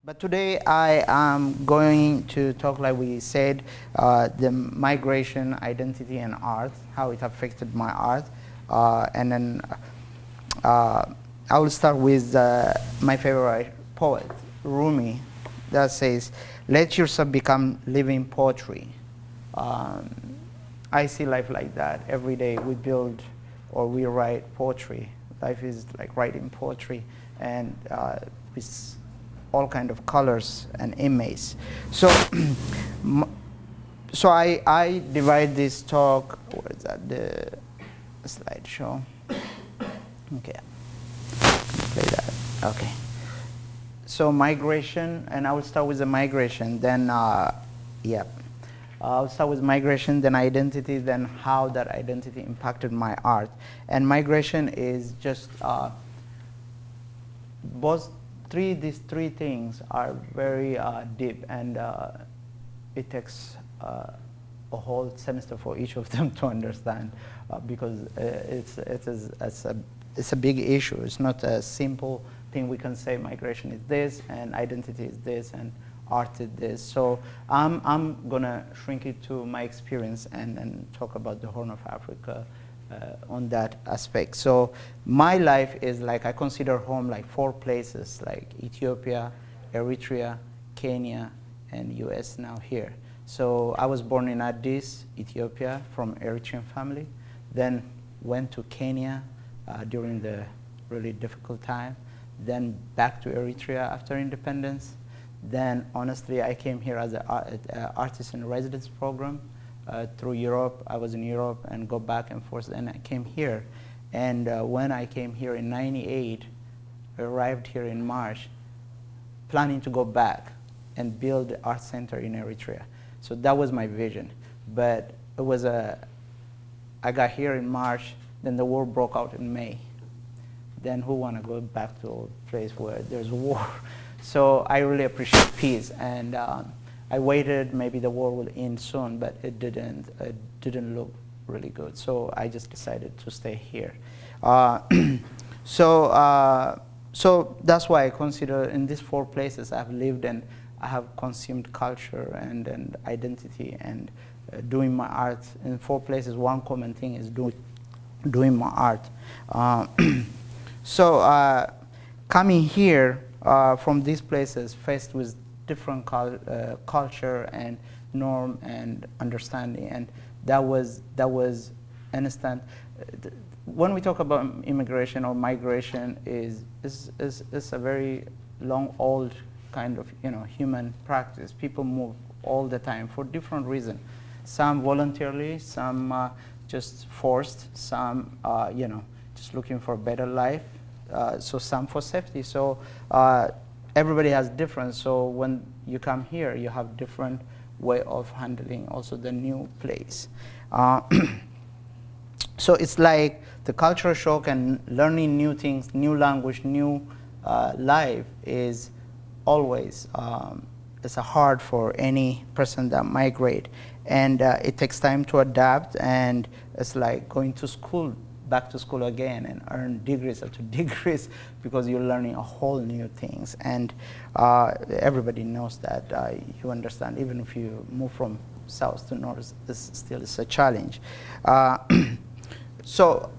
But today I am going to talk, like we said, the migration, identity, and art, how it affected my art. And then I will start with my favorite poet, Rumi, that says, "Let yourself become living poetry." Um, I see life like that. Every day we build or we write poetry. Life is like writing poetry, and with all kind of colors and images. So, so I divide this talk. What is that? The slideshow. Okay, play that. Okay. So migration, and I will start with the migration. Then, I'll start with migration, then identity, then how that identity impacted my art. And migration is just these three things are very deep, and it takes a whole semester for each of them to understand, because it's a big issue. It's not a simple thing we can say migration is this and identity is this and art is this. So I'm gonna shrink it to my experience and talk about the Horn of Africa on that aspect. So my life is like, I consider home like 4 places, like Ethiopia, Eritrea, Kenya, and US now here. So I was born in Addis, Ethiopia, from Eritrean family, then went to Kenya during the really difficult time, then back to Eritrea after independence. Then honestly, I came here as an artist in residence program through Europe. I was in Europe and go back and forth, and I came here. And when I came here in '98, I arrived here in March, planning to go back and build the art center in Eritrea. So that was my vision. But it was I got here in March, then the war broke out in May. Then who want to go back to a place where there's war? So I really appreciate peace, and I waited, maybe the war will end soon, but it didn't look really good. So I just decided to stay here. So that's why I consider in these 4 places I've lived, and I have consumed culture and identity, and doing my art in 4 places. One common thing is doing my art. So coming here from these places, faced with different culture and norm and understanding, and that was instant. When we talk about immigration or migration, is a very long, old kind of human practice. People move all the time for different reasons. Some voluntarily, some just forced, some just looking for a better life. So some for safety. So everybody has different. So when you come here, you have different way of handling also the new place. So it's like the cultural shock and learning new things, new language, new life is always it's hard for any person that migrate, and it takes time to adapt, and it's like going to school, back to school again, and earn degrees after degrees, because you're learning a whole new things. And everybody knows that. You understand, even if you move from south to north, this still is a challenge. So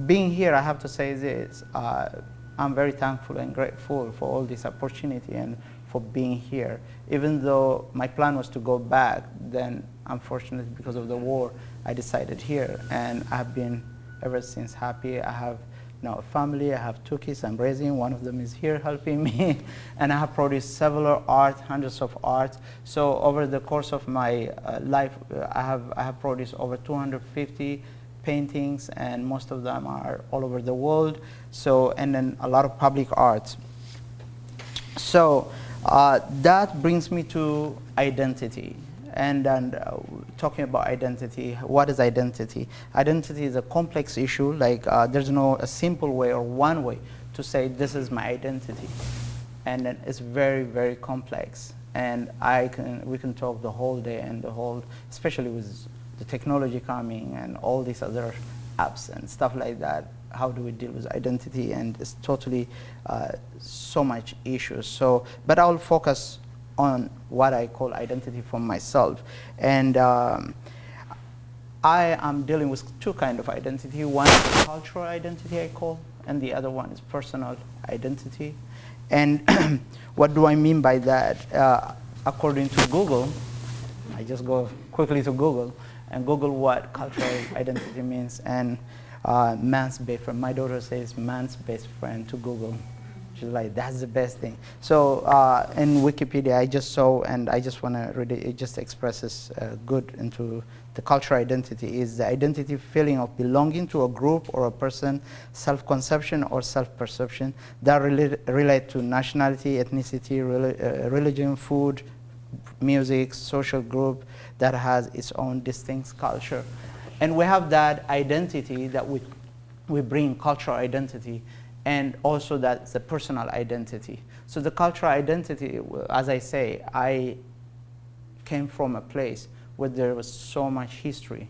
being here, I have to say this, I'm very thankful and grateful for all this opportunity and for being here. Even though my plan was to go back, then unfortunately because of the war, I decided here, and I have been ever since happy. I have now a family, I have 2 kids I'm raising, one of them is here helping me, and I have produced several art, hundreds of art. So over the course of my life, I have produced over 250 paintings, and most of them are all over the world. So, and then a lot of public art. So that brings me to identity. And talking about identity, what is identity? Identity is a complex issue. Like there's no a simple way or one way to say this is my identity, and then it's very, very complex. And we can talk the whole day and the whole, especially with the technology coming and all these other apps and stuff like that. how do we deal with identity, and it's totally so much issues. So, but I'll focus on what I call identity for myself. And I am dealing with two kinds of identity. One is cultural identity, I call, and the other one is personal identity. And what do I mean by that? According to Google, I just go quickly to Google and Google what cultural identity means, and man's best friend. My daughter says man's best friend to Google. She's like, that's the best thing. So in Wikipedia, I just saw, and I just want to read it, it just expresses good into the cultural identity is the identity feeling of belonging to a group or a person, self-conception or self-perception that relate to nationality, ethnicity, religion, food, music, social group that has its own distinct culture. And we have that identity that we bring cultural identity, and also that's the personal identity. So the cultural identity, as I say, I came from a place where there was so much history,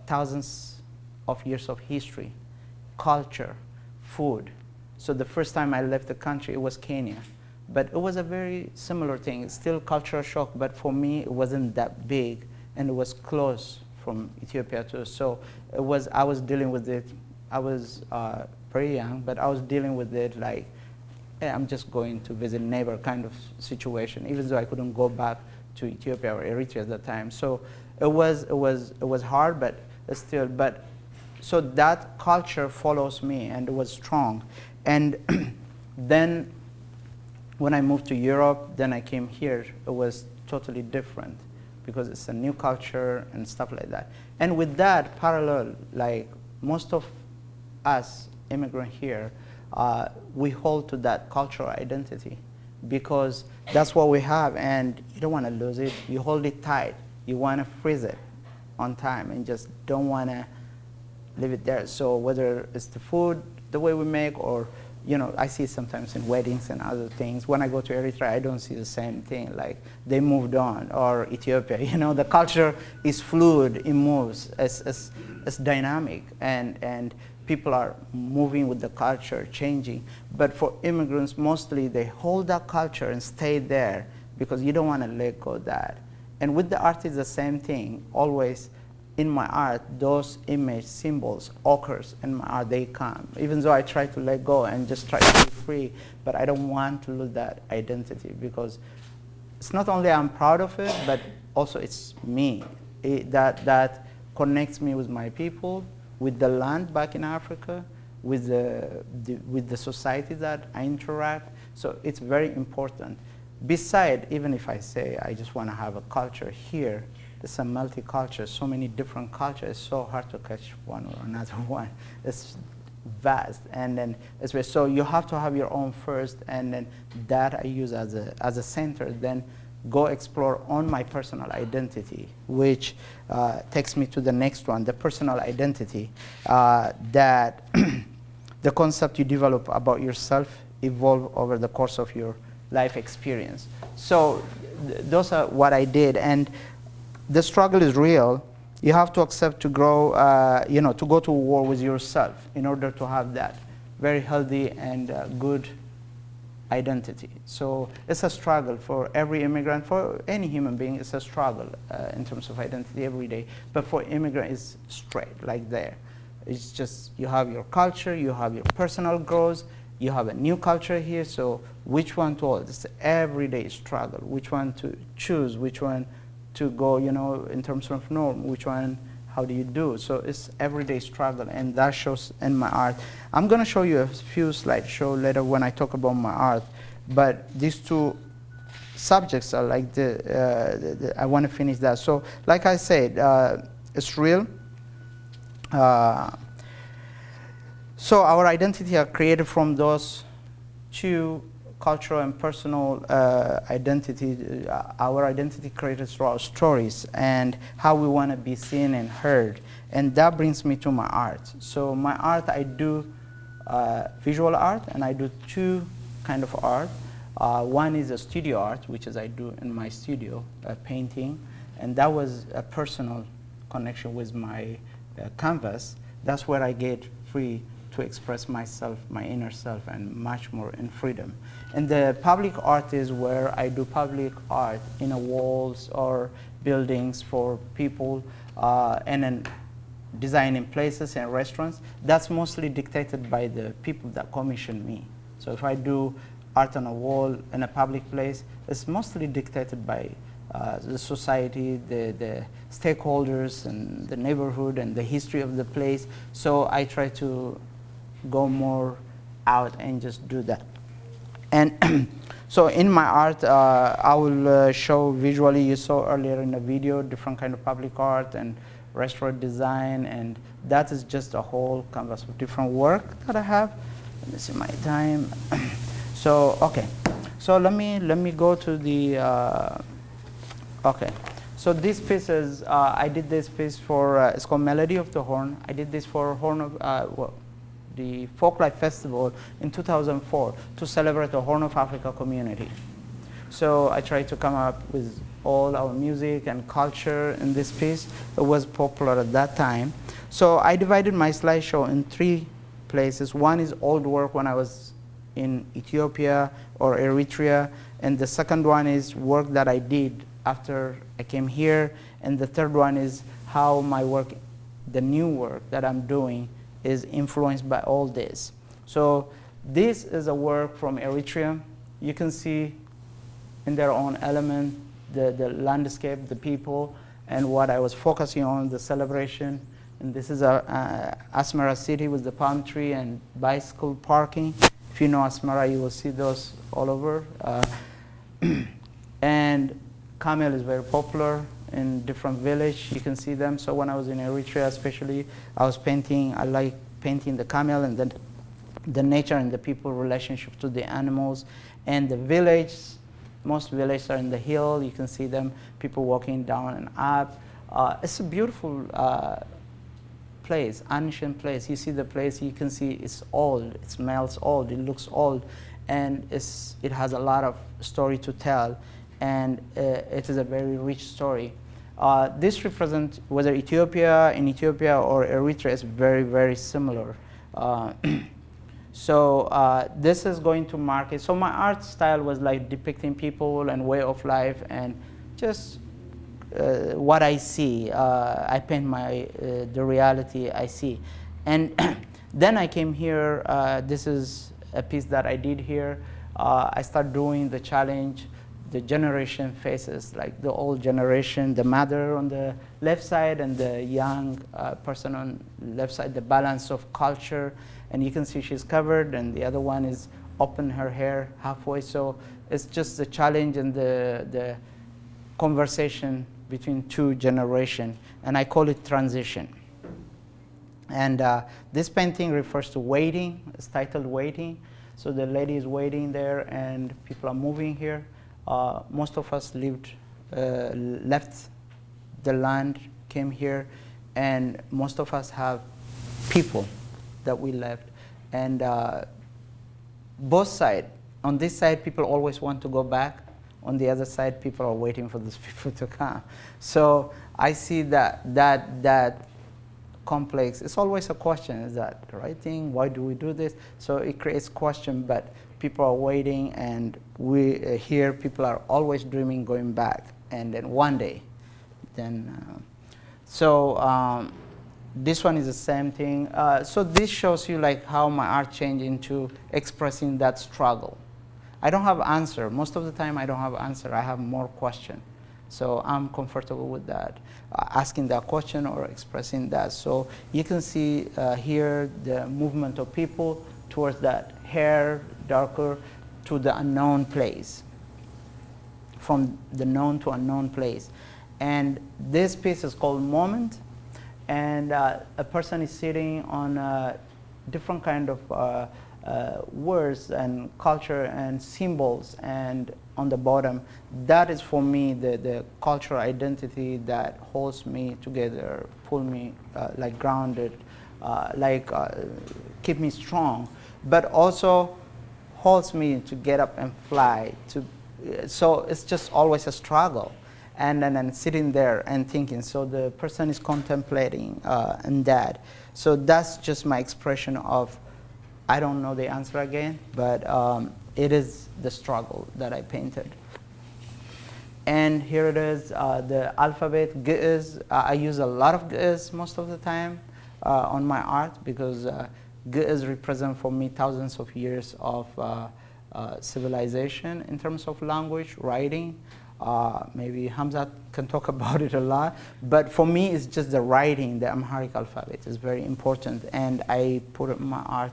thousands of years of history, culture, food. So the first time I left the country, it was Kenya. But it was a very similar thing. It's still cultural shock, but for me, it wasn't that big, and it was close from Ethiopia too. So it was, I was dealing with it. I was very young, but I was dealing with it like, hey, I'm just going to visit neighbor kind of situation, even though I couldn't go back to Ethiopia or Eritrea at the time. So it was hard, but still, so that culture follows me, and it was strong. And then when I moved to Europe, then I came here, it was totally different because it's a new culture and stuff like that. And with that parallel, like most of us immigrant here, we hold to that cultural identity because that's what we have, and you don't want to lose it. You hold it tight. You want to freeze it on time and just don't want to leave it there. So whether it's the food, the way we make, or I see sometimes in weddings and other things. When I go to Eritrea, I don't see the same thing. Like they moved on, or Ethiopia. The culture is fluid. It moves. It's dynamic, and people are moving with the culture, changing. But for immigrants, mostly they hold that culture and stay there because you don't want to let go of that. And with the art, it's the same thing. Always in my art, those image symbols occurs in my art. They come, even though I try to let go and just try to be free. But I don't want to lose that identity because it's not only I'm proud of it, but also it's me. That connects me with my people, with the land back in Africa, with the society that I interact. So it's very important. Beside, even if I say I just want to have a culture here, it's a multicultural, so many different cultures. It's so hard to catch one or another one. It's vast, and then so you have to have your own first, and then that I use as a center. Then go explore on my personal identity, which takes me to the next one, the personal identity. That the concept you develop about yourself evolve over the course of your life experience. So those are what I did, and the struggle is real. You have to accept to grow, to go to war with yourself in order to have that very healthy and good identity. So it's a struggle for every immigrant, for any human being. It's a struggle in terms of identity every day. But for immigrant, it's straight, like there. It's just you have your culture, you have your personal growth, you have a new culture here. So which one to hold? It's an everyday struggle. Which one to choose? Which one to go, in terms of norm, which one, how do you do? So it's everyday struggle, and that shows in my art. I'm going to show you a few slideshows later when I talk about my art, but these two subjects are like I want to finish that. So like I said, it's real. So our identity are created from those two cultural and personal identity. Our identity created through our stories and how we want to be seen and heard. And that brings me to my art. So my art, I do visual art, and I do two kind of art. One is a studio art, which is I do in my studio, painting. And that was a personal connection with my canvas. That's where I get free to express myself, my inner self, and much more in freedom. And the public art is where I do public art in a walls or buildings for people, and then designing places and restaurants. That's mostly dictated by the people that commission me. So if I do art on a wall in a public place, it's mostly dictated by the society, the stakeholders, and the neighborhood, and the history of the place. So I try to go more out and just do that. And so in my art, I will show visually, you saw earlier in the video, different kind of public art and restaurant design, and that is just a whole canvas of different work that I have. Let me see my time. So, okay. So let me go to the, okay. So these pieces, I did this piece for, it's called Melody of the Horn. I did this for Horn of, well, the Folklife Festival in 2004 to celebrate the Horn of Africa community. So I tried to come up with all our music and culture in this piece. It was popular at that time. So I divided my slideshow in 3 places. One is old work when I was in Ethiopia or Eritrea, and the second one is work that I did after I came here, and the third one is how my work, the new work that I'm doing, is influenced by all this. So this is a work from Eritrea. You can see in their own element the landscape, the people, and what I was focusing on, the celebration. And this is Asmara city with the palm tree and bicycle parking. If you know Asmara, you will see those all over. And camel is very popular in different villages. You can see them. So when I was in Eritrea especially, I was painting, I like painting the camel and then the nature and the people relationship to the animals. And the village, most villages are in the hill. You can see them, people walking down and up. It's a beautiful place, ancient place. You see the place, you can see it's old, it smells old, it looks old, and it has a lot of story to tell, and it is a very rich story. This represents whether in Ethiopia or Eritrea is very, very similar. So this is going to market. So my art style was like depicting people and way of life and just what I see. I paint the reality I see. And then I came here. This is a piece that I did here. I started doing the challenge, the generation faces, like the old generation, the mother on the left side and the young person on the left side, the balance of culture. And you can see she's covered, and the other one is open her hair halfway. So it's just the challenge and the conversation between 2 generations, and I call it transition. And this painting refers to waiting. It's titled Waiting. So the lady is waiting there, and people are moving here. Most of us left the land, came here, and most of us have people that we left. And both sides, on this side, people always want to go back. On the other side, people are waiting for these people to come. So I see that complex. It's always a question, is that the right thing? Why do we do this? So it creates question, but people are waiting, and we here, people are always dreaming going back, and then one day. Then, this one is the same thing. So this shows you like how my art changed into expressing that struggle. I don't have answer. Most of the time I don't have answer. I have more question. So I'm comfortable with that, asking that question or expressing that. So you can see here the movement of people towards that hair, darker, to the unknown place, from the known to unknown place. And this piece is called Moment. And a person is sitting on a different kind of words and culture and symbols, and on the bottom, that is for me the cultural identity that holds me together, pull me like grounded, keep me strong, but also holds me to get up and fly. So it's just always a struggle, and then sitting there and thinking. So the person is contemplating and that. So that's just my expression of I don't know the answer again, but it is the struggle that I painted. And here it is, the alphabet, G is, I use a lot of G's most of the time on my art, because G is represent for me thousands of years of civilization in terms of language, writing. Maybe Hamza can talk about it a lot, but for me it's just the writing, the Amharic alphabet is very important, and I put it in my art,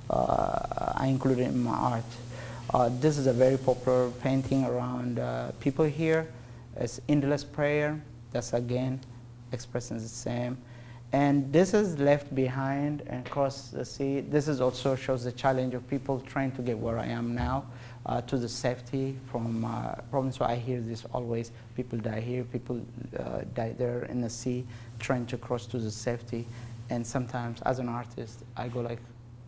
I include it in my art. This is a very popular painting around people here. It's Endless Prayer. That's again expressing the same. And this is Left Behind and Cross the Sea. This is also shows the challenge of people trying to get where I am now, to the safety from problems. So I hear this always, people die here, people die there in the sea, trying to cross to the safety. And sometimes as an artist, I go like,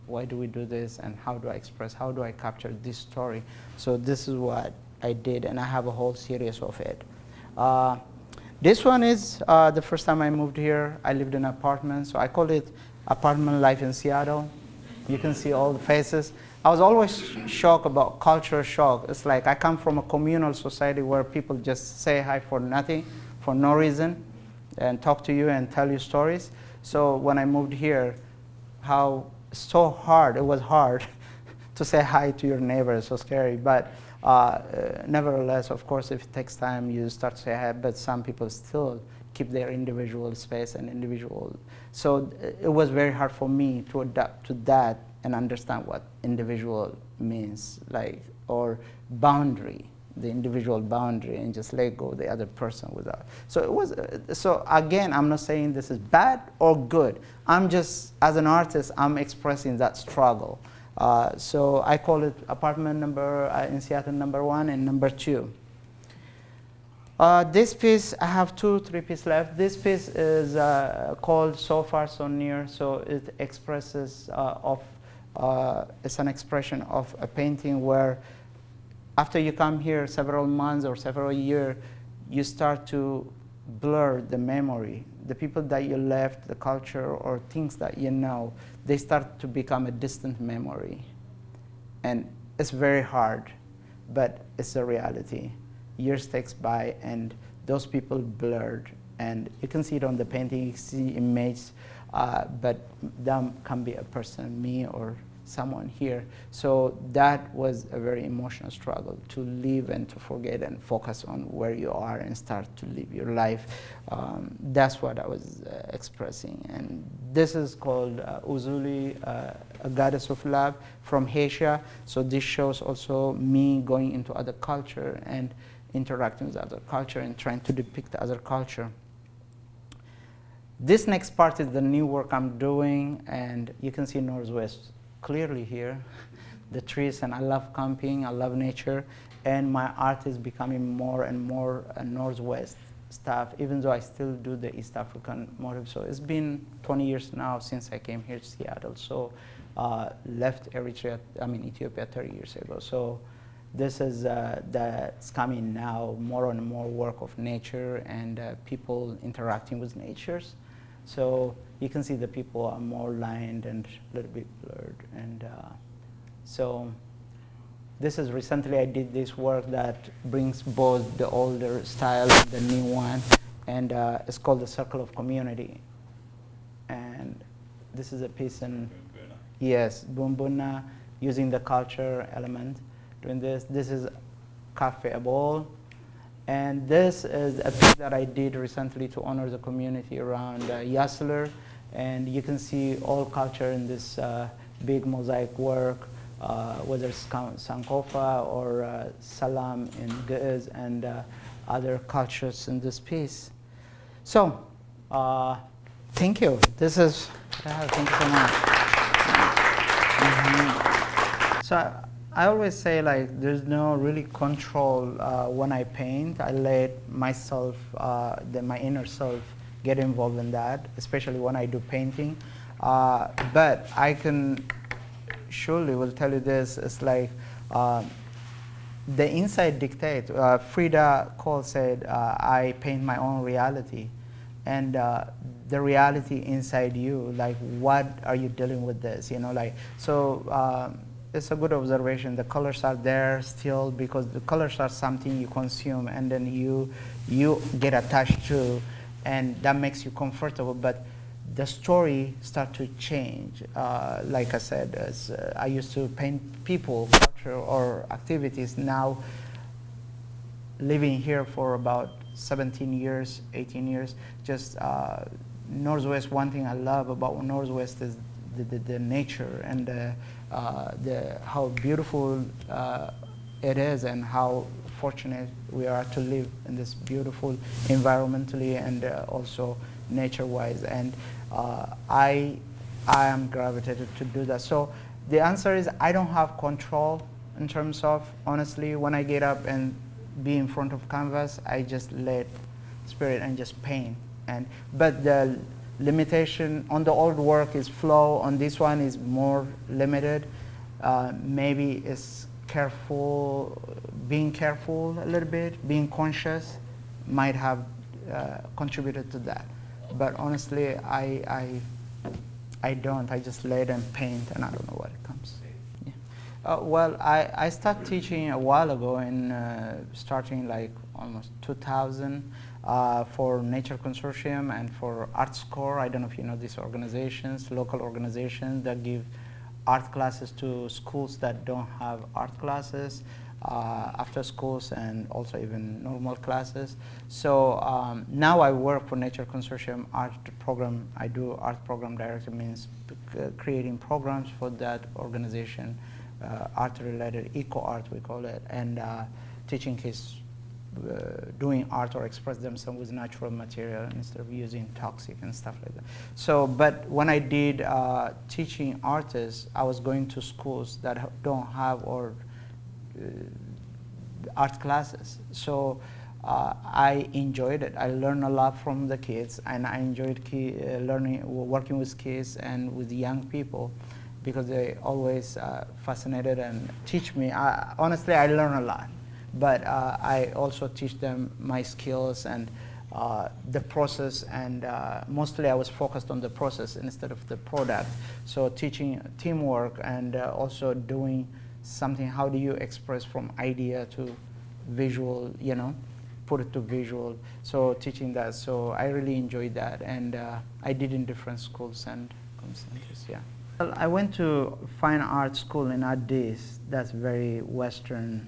why do we do this, and how do I express, how do I capture this story? So this is what I did, and I have a whole series of it. This one is the first time I moved here. I lived in an apartment, so I call it Apartment Life in Seattle. You can see all the faces. I was always shocked about culture shock. It's like I come from a communal society where people just say hi for nothing, for no reason, and talk to you and tell you stories. So when I moved here, how so hard, it was hard to say hi to your neighbor, it's so scary. But nevertheless, of course, if it takes time, you start to say hi, but some people still keep their individual space and individual. So it was very hard for me to adapt to that and understand what individual means, like, or boundary, the individual boundary, and just let go the other person without. So it was, so again, I'm not saying this is bad or good. I'm just, as an artist, I'm expressing that struggle. So I call it apartment number, in Seattle, number 1 and number 2. This piece, I have 3 pieces left. This piece is called So Far So Near. So it expresses it's an expression of a painting where after you come here several months or several years, you start to blur the memory. The people that you left, the culture or things that you know, they start to become a distant memory. And it's very hard, but it's a reality. Years takes by and those people blurred. And you can see it on the painting, you see images, but that can be a person, me or someone here. So that was a very emotional struggle, to live and to forget and focus on where you are and start to live your life. That's what I was expressing. And this is called Uzuli, a goddess of love from Asia. So this shows also me going into other culture and interacting with other culture and trying to depict other culture. This next part is the new work I'm doing, and you can see Northwest clearly here, the trees, and I love camping, I love nature, and my art is becoming more and more Northwest stuff, even though I still do the East African motif. So it's been 20 years now since I came here to Seattle. So left Eritrea, Ethiopia 30 years ago. So this is that's coming now, more and more work of nature and people interacting with natures. So you can see the people are more lined and a little bit blurred. And so this is recently I did this work that brings both the older style and the new one. And it's called The Circle of Community. And this is a piece in, yes, Bumbuna, using the culture element. Doing this. This is Cafe a Bowl. And this is a piece that I did recently to honor the community around Yasler. And you can see all culture in this big mosaic work, whether it's Sankofa or Salam in Ge'ez and other cultures in this piece. So, thank you. This is what I have. Thank you so much. So, I always say, like, there's no really control when I paint. I let myself, my inner self, get involved in that, especially when I do painting. But I can surely will tell you this, it's like the inside dictate. Frida Kahlo said, I paint my own reality. And the reality inside you, like what are you dealing with this, like, so it's a good observation. The colors are there still because the colors are something you consume and then you get attached to, and that makes you comfortable, but the story start to change. Like I said, as, I used to paint people, culture, or activities. Now, living here for about 17 years, 18 years, just Northwest, one thing I love about Northwest is the nature and how beautiful it is, and how fortunate we are to live in this beautiful environmentally and also nature-wise. And I am gravitated to do that. So the answer is I don't have control in terms of, honestly, when I get up and be in front of canvas, I just let spirit and just paint. But the limitation on the old work is flow, on this one is more limited. Maybe it's being careful a little bit, being conscious might have contributed to that. But honestly, I don't. I just let them paint, and I don't know what it comes. Yeah. Well, I started teaching a while ago, in starting like almost 2000 for Nature Consortium and for ArtScore. I don't know if you know these organizations, local organizations that give art classes to schools that don't have art classes, after schools, and also even normal classes. So now I work for Nature Consortium art program. I do art program director, means creating programs for that organization, art related, eco art we call it, and teaching kids doing art or express themselves with natural material instead of using toxic and stuff like that. So, but when I did teaching artists, I was going to schools that don't have or art classes. So I enjoyed it. I learned a lot from the kids, and I enjoyed working with kids and with young people, because they always fascinated and teach me. Honestly, I learn a lot, but I also teach them my skills and the process, and mostly I was focused on the process instead of the product. So teaching teamwork and also doing something, how do you express from idea to visual, put it to visual. So teaching that, so I really enjoyed that, and I did in different schools and centers, yeah. Well, I went to fine art school in Addis. That's very Western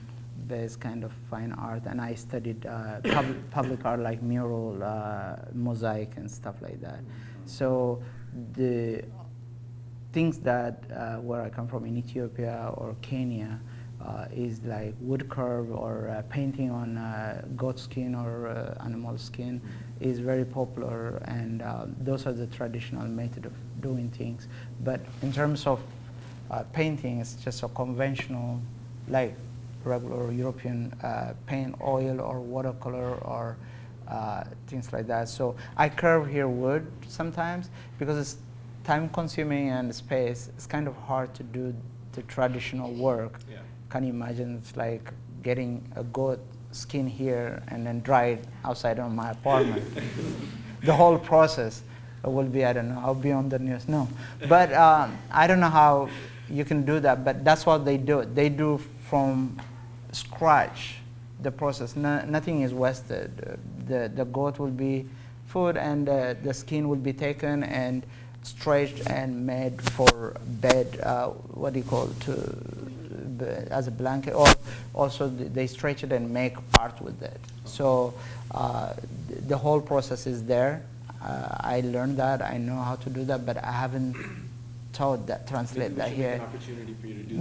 based kind of fine art, and I studied public art like mural, mosaic and stuff like that. So the things that where I come from in Ethiopia or Kenya is like wood curve or painting on goat skin or animal skin is very popular, and those are the traditional method of doing things. But in terms of painting, it's just a conventional, like regular European paint, oil or watercolor or things like that. So I curve here wood sometimes because it's time consuming and space. It's kind of hard to do the traditional work. Yeah. Can you imagine? It's like getting a goat skin here and then dry it outside on my apartment. The whole process will be, I don't know, I'll be on the news. No, but I don't know how you can do that, but that's what they do. They do from scratch the process. Nothing is wasted. The goat will be food, and the skin will be taken and stretched and made for bed, what do you call it, as a blanket, or also they stretch it and make art with it. So the whole process is there. I learned that, I know how to do that, but I haven't taught that, translate that here. An opportunity for you to do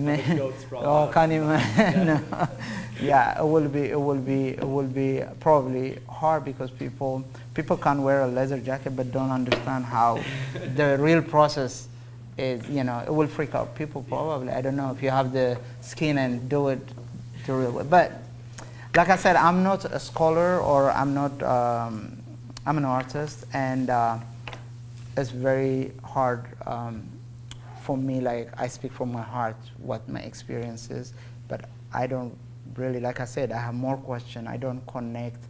that. Oh, can't imagine. No. Yeah, it will be probably hard because people can wear a leather jacket but don't understand how the real process is. It will freak out people probably. I don't know if you have the skin and do it the real way. But like I said, I'm not a scholar, or I'm an artist, and it's very hard for me. Like, I speak from my heart what my experience is, but I don't really, like I said, I have more questions. I don't connect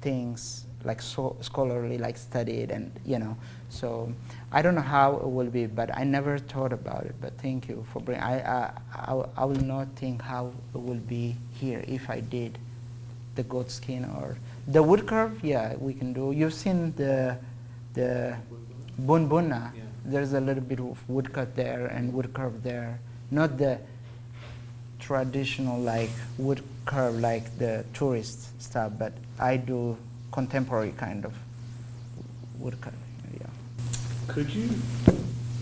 things like so scholarly, like studied, and so I don't know how it will be, but I never thought about it. But thank you for bringing. I will not think how it will be here if I did the goat skin or the wood curve. Yeah, we can do. You've seen the bunbuna. Yeah. There's a little bit of wood cut there and wood curve there, not the traditional like wood curve like the tourist stuff, but I do contemporary kind of wood cut. Yeah. Could you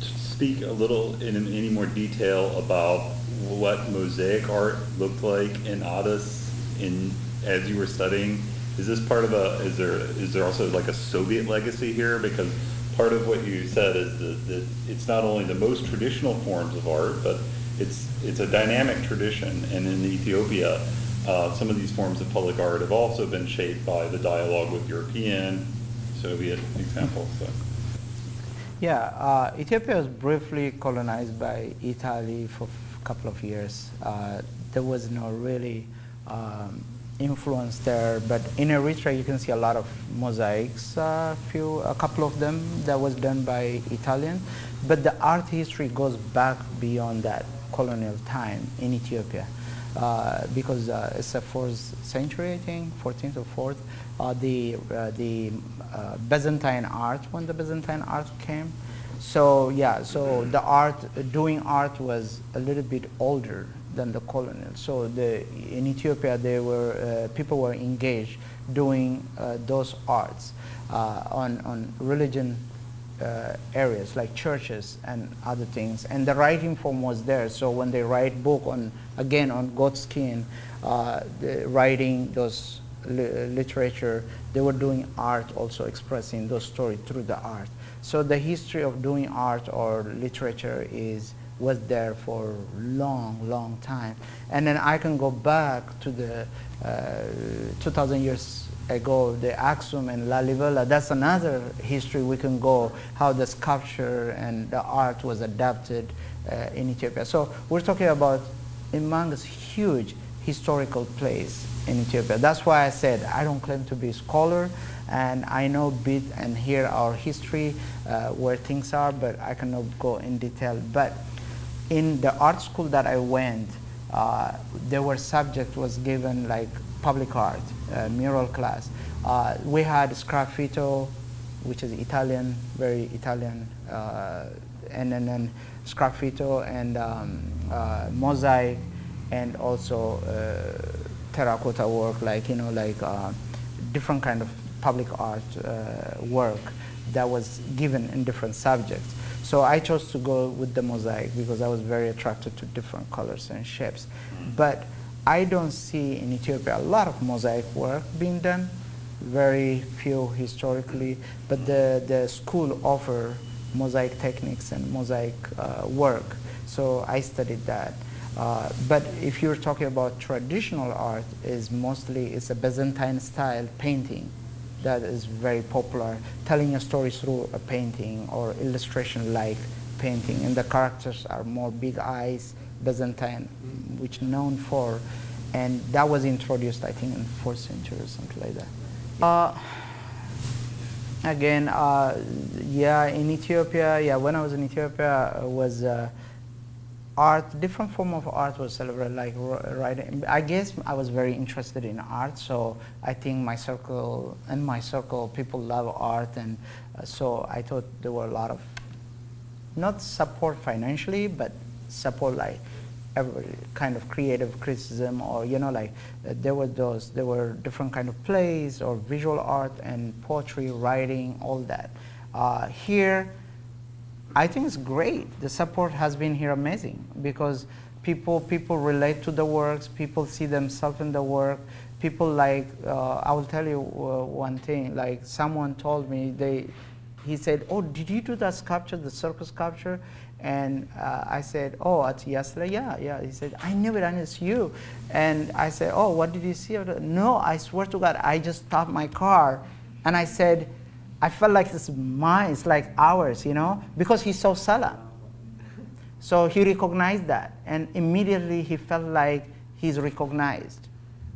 speak a little in any more detail about what mosaic art looked like in Addis as you were studying? Is this part of is there also like a Soviet legacy here? Because part of what you said is that it's not only the most traditional forms of art, but it's a dynamic tradition. And in Ethiopia, some of these forms of public art have also been shaped by the dialogue with European, Soviet examples. So. Yeah, Ethiopia was briefly colonized by Italy for a couple of years. There was no really influence there, but in Eritrea you can see a lot of mosaics, a couple of them that was done by Italian, but the art history goes back beyond that colonial time in Ethiopia, because it's the 4th century, I think, 14th or 4th, the Byzantine art, when the Byzantine art came. So yeah, so the doing art was a little bit older than the colonial. So in Ethiopia, people were engaged doing those arts on religion areas like churches and other things, and the writing form was there. So when they write book on goat skin, writing those literature, they were doing art, also expressing those stories through the art. So the history of doing art or literature was there for long time. And then I can go back to the 2,000 years ago, the Aksum and Lalibela. That's another history we can go, how the sculpture and the art was adapted in Ethiopia. So we're talking about humongous, huge historical place in Ethiopia. That's why I said I don't claim to be a scholar, and I know bit and hear our history, where things are, but I cannot go in detail. But in the art school that I went, there were subject was given like public art, mural class. We had sgraffito, which is Italian, very Italian, and then sgraffito and mosaic, and also terracotta work, like different kind of public art work that was given in different subjects. So I chose to go with the mosaic because I was very attracted to different colors and shapes. But I don't see in Ethiopia a lot of mosaic work being done, very few historically, but the school offer mosaic techniques and mosaic work. So I studied that. But if you're talking about traditional art, it's a Byzantine style painting that is very popular, telling a story through a painting or illustration like painting, and the characters are more big eyes, Byzantine, which known for, and that was introduced I think in 4th century or something like that. In Ethiopia, when I was in Ethiopia, was art, different form of art was celebrated, like writing. I guess I was very interested in art, so I think my circle, people love art, and so I thought there were a lot of, not support financially, but support like every kind of creative criticism, or there were different kind of plays or visual art and poetry, writing, all that. Here, I think it's great. The support has been here amazing because people relate to the works, people see themselves in the work. People I will tell you one thing, like someone told me, he said, "Oh, did you do that sculpture, the circus sculpture?" And I said, "Oh, at Yasla, yeah." He said, "I knew it, and it's you." And I said, "Oh, what did you see?" No, I swear to God, I just stopped my car, and I said, I felt like it's mine, it's like ours, because he saw Salah. So he recognized that, and immediately he felt like he's recognized,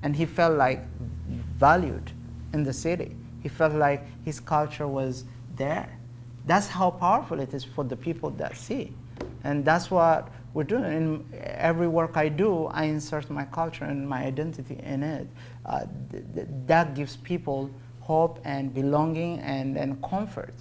and he felt like valued in the city. He felt like his culture was there. That's how powerful it is for the people that see. And that's what we're doing. In every work I do, I insert my culture and my identity in it. That gives people hope and belonging and comfort.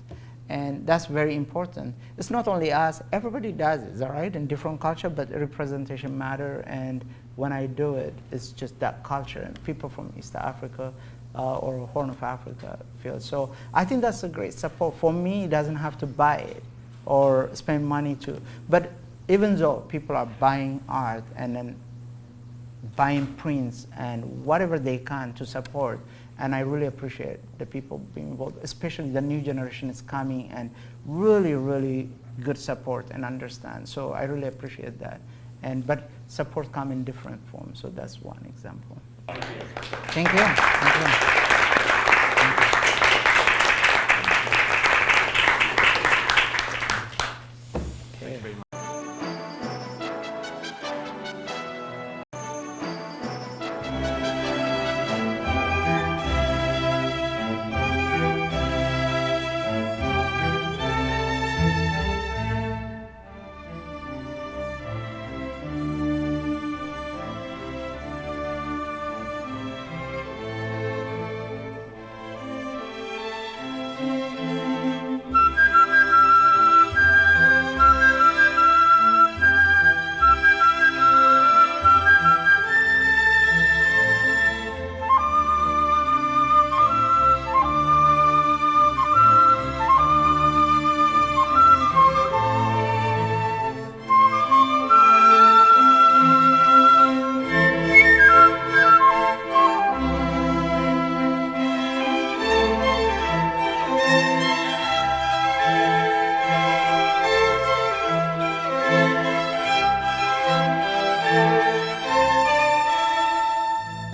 And that's very important. It's not only us, everybody does it, all right, in different culture, but representation matter. And when I do it, it's just that culture. And people from East Africa or Horn of Africa feel. So I think that's a great support. For me, it doesn't have to buy it or spend money to. But even though people are buying art and then buying prints and whatever they can to support, and I really appreciate the people being involved, especially the new generation is coming and really, really good support and understand. So I really appreciate that. But support comes in different forms, so that's one example. Thank you. Thank you.